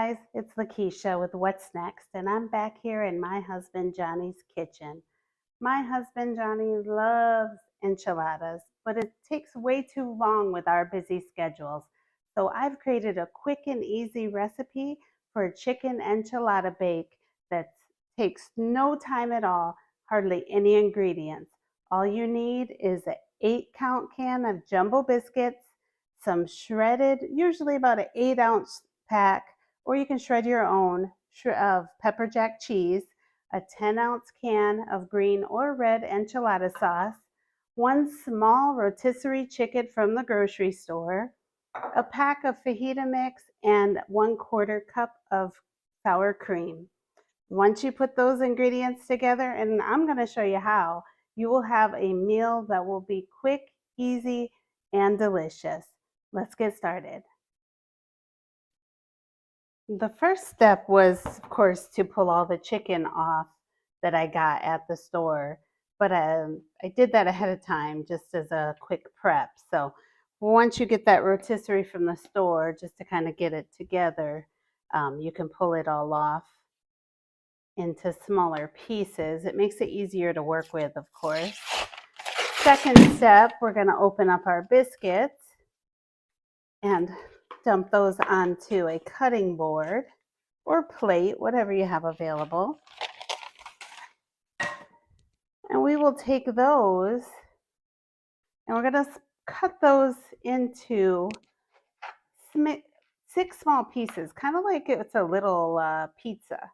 guys, it's Lakeisha with What's Next, and I'm back here in my husband Johnny's kitchen. My husband Johnny loves enchiladas, but it takes way too long with our busy schedules. So I've created a quick and easy recipe for a chicken enchilada bake that takes no time at all, hardly any ingredients. All you need is an 8-count can of jumbo biscuits, some shredded, usually about an 8-ounce pack, or you can shred your own of pepper jack cheese, a 10-ounce can of green or red enchilada sauce, one small rotisserie chicken from the grocery store, a pack of fajita mix, and 1/4 cup of sour cream. Once you put those ingredients together, and I'm going to show you how, you will have a meal that will be quick, easy, and delicious. Let's get started. The first step was, of course, to pull all the chicken off that I got at the store, but I did that ahead of time just as a quick prep. So once you get that rotisserie from the store, just to kind of get it together, you can pull it all off into smaller pieces. It makes it easier to work with, of course. Second step, we're going to open up our biscuits and dump those onto a cutting board or plate, whatever you have available. And we will take those and we're going to cut those into 6 small pieces, kind of like it's a little pizza.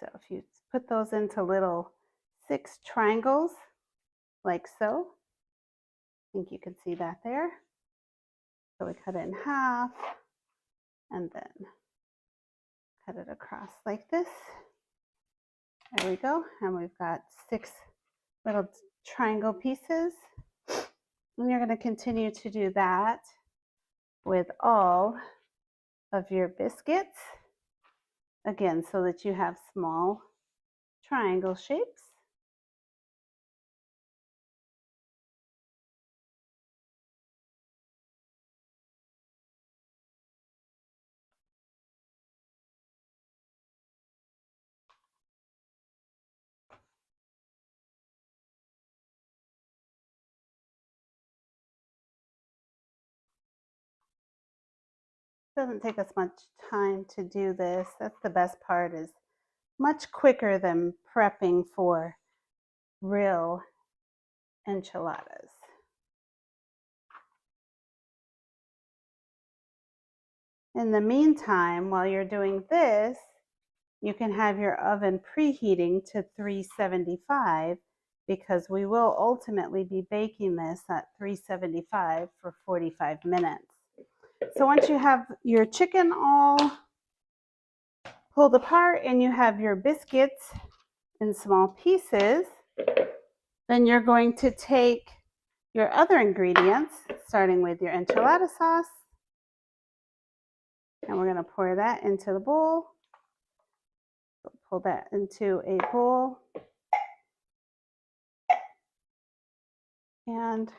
So if you put those into little 6 triangles, like so, I think you can see that there. So we cut it in half and then cut it across like this. There we go. And we've got 6 little triangle pieces. And you're going to continue to do that with all of your biscuits. Again, so that you have small triangle shapes. Doesn't take us much time to do this. That's the best part, is much quicker than prepping for real enchiladas. In the meantime, while you're doing this, you can have your oven preheating to 375 because we will ultimately be baking this at 375 for 45 minutes. So once you have your chicken all pulled apart and you have your biscuits in small pieces, then you're going to take your other ingredients, starting with your enchilada sauce, and we're going to pour that into the bowl. Pull that into a bowl. And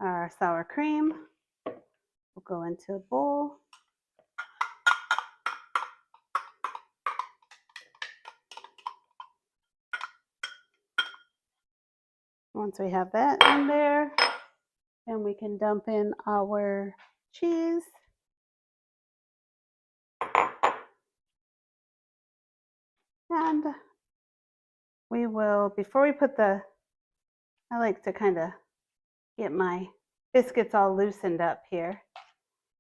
our sour cream will go into a bowl. Once we have that in there, then we can dump in our cheese. And we will, before we put I like to kind of get my biscuits all loosened up here.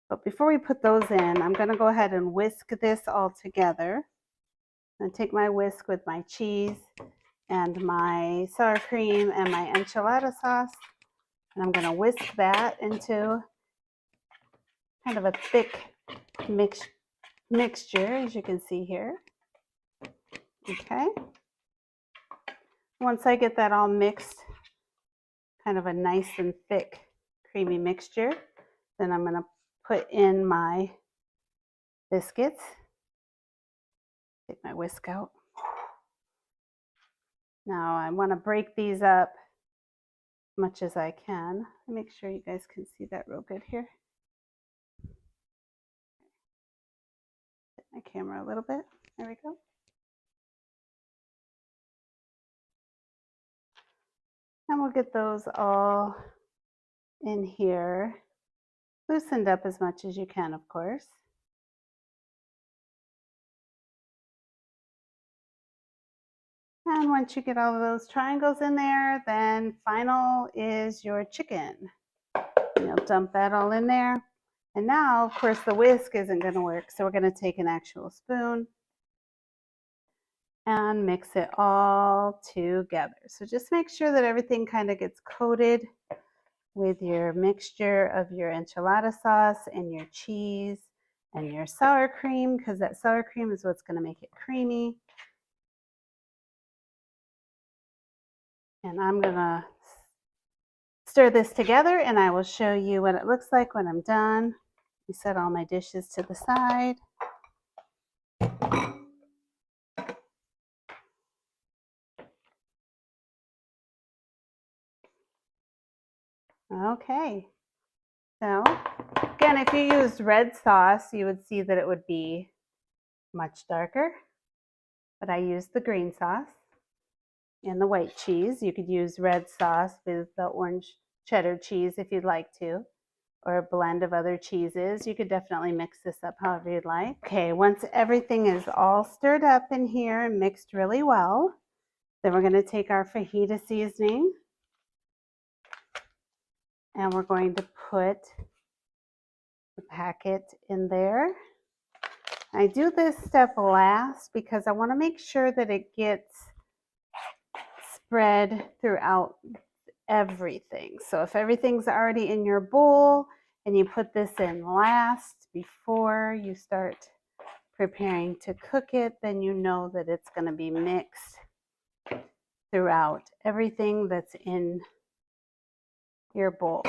But before we put those in, I'm going to go ahead and whisk this all together. I'm going to take my whisk with my cheese and my sour cream and my enchilada sauce, and I'm going to whisk that into kind of a thick mixture, as you can see here. Okay. Once I get that all mixed, kind of a nice and thick creamy mixture, then I'm going to put in my biscuits. Take my whisk out. Now I want to break these up as much as I can. Make sure you guys can see that real good here. my camera a little bit. There we go. And we'll get those all in here, loosened up as much as you can, of course. And once you get all of those triangles in there, then final is your chicken. You'll dump that all in there. And now, of course, the whisk isn't going to work, so we're going to take an actual spoon and mix it all together. So just make sure that everything kind of gets coated with your mixture of your enchilada sauce and your cheese and your sour cream, because that sour cream is what's going to make it creamy. And I'm going to stir this together and I will show you what it looks like when I'm done. I set all my dishes to the side. Okay, so again, if you used red sauce, you would see that it would be much darker, but I used the green sauce and the white cheese. You could use red sauce with the orange cheddar cheese if you'd like to, or a blend of other cheeses. You could definitely mix this up however you'd like. Okay, once everything is all stirred up in here and mixed really well, then we're going to take our fajita seasoning and we're going to put the packet in there. I do this step last because I want to make sure that it gets spread throughout everything. So if everything's already in your bowl and you put this in last before you start preparing to cook it, then you know that it's going to be mixed throughout everything that's in your bowl.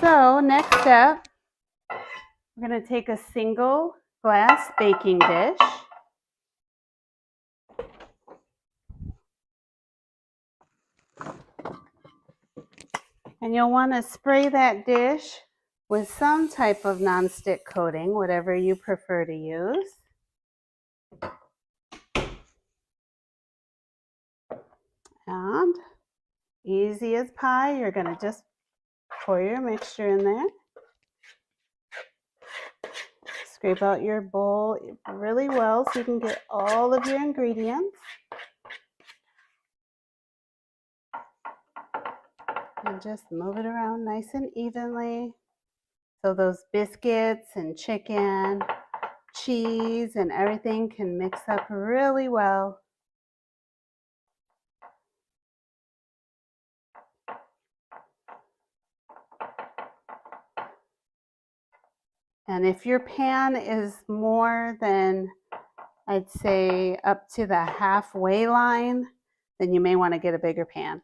So next step, we're going to take a single glass baking dish. And you'll want to spray that dish with some type of nonstick coating, whatever you prefer to use. And easy as pie, you're going to just pour your mixture in there. Scrape out your bowl really well so you can get all of your ingredients. And just move it around nice and evenly so those biscuits and chicken, cheese, and everything can mix up really well. And if your pan is more than, I'd say, up to the halfway line, then you may want to get a bigger pan.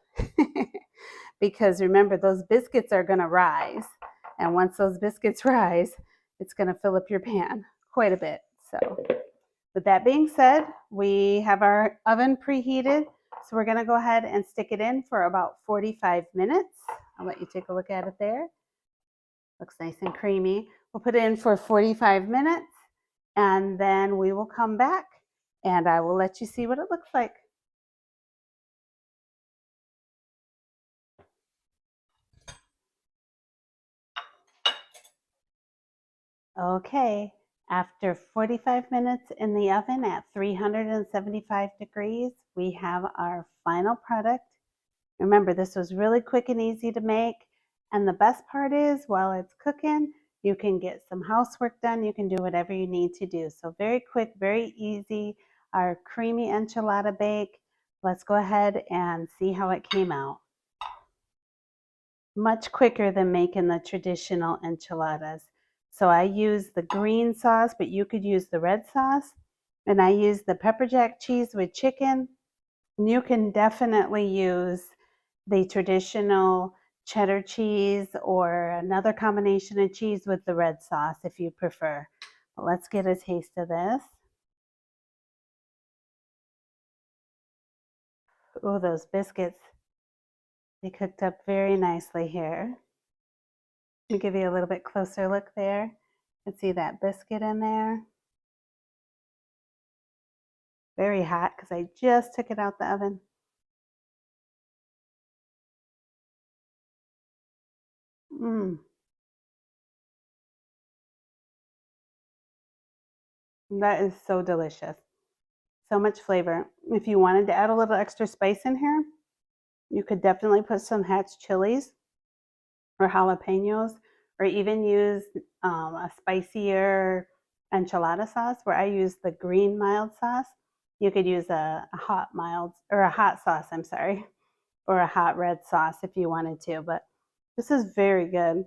Because remember, those biscuits are going to rise. And once those biscuits rise, it's going to fill up your pan quite a bit. So with that being said, we have our oven preheated. So we're going to go ahead and stick it in for about 45 minutes. I'll let you take a look at it there. Looks nice and creamy. We'll put it in for 45 minutes and then we will come back and I will let you see what it looks like. Okay, after 45 minutes in the oven at 375 degrees, we have our final product. Remember, this was really quick and easy to make. And the best part is, while it's cooking, you can get some housework done. You can do whatever you need to do. So very quick, very easy, our creamy enchilada bake. Let's go ahead and see how it came out. Much quicker than making the traditional enchiladas. So I use the green sauce, but you could use the red sauce. And I use the pepper jack cheese with chicken. You can definitely use the traditional cheddar cheese or another combination of cheese with the red sauce if you prefer. But let's get a taste of this. Oh, those biscuits. They cooked up very nicely here. Let me give you a little bit closer look there. You can see that biscuit in there. Very hot because I just took it out the oven. Mmm, that is so delicious. So much flavor. If you wanted to add a little extra spice in here, you could definitely put some Hatch chilies or jalapenos, or even use a spicier enchilada sauce where I use the green mild sauce. You could use a hot mild or a hot sauce, I'm sorry, or a hot red sauce if you wanted to. But this is very good.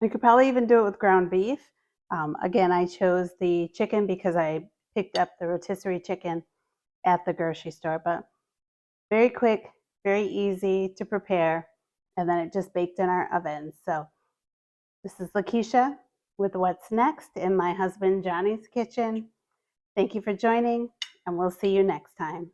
You could probably even do it with ground beef. Again, I chose the chicken because I picked up the rotisserie chicken at the grocery store, but very quick, very easy to prepare, and then it just baked in our oven. So this is Lakeisha with What's Next in my husband Johnny's kitchen. Thank you for joining, and we'll see you next time.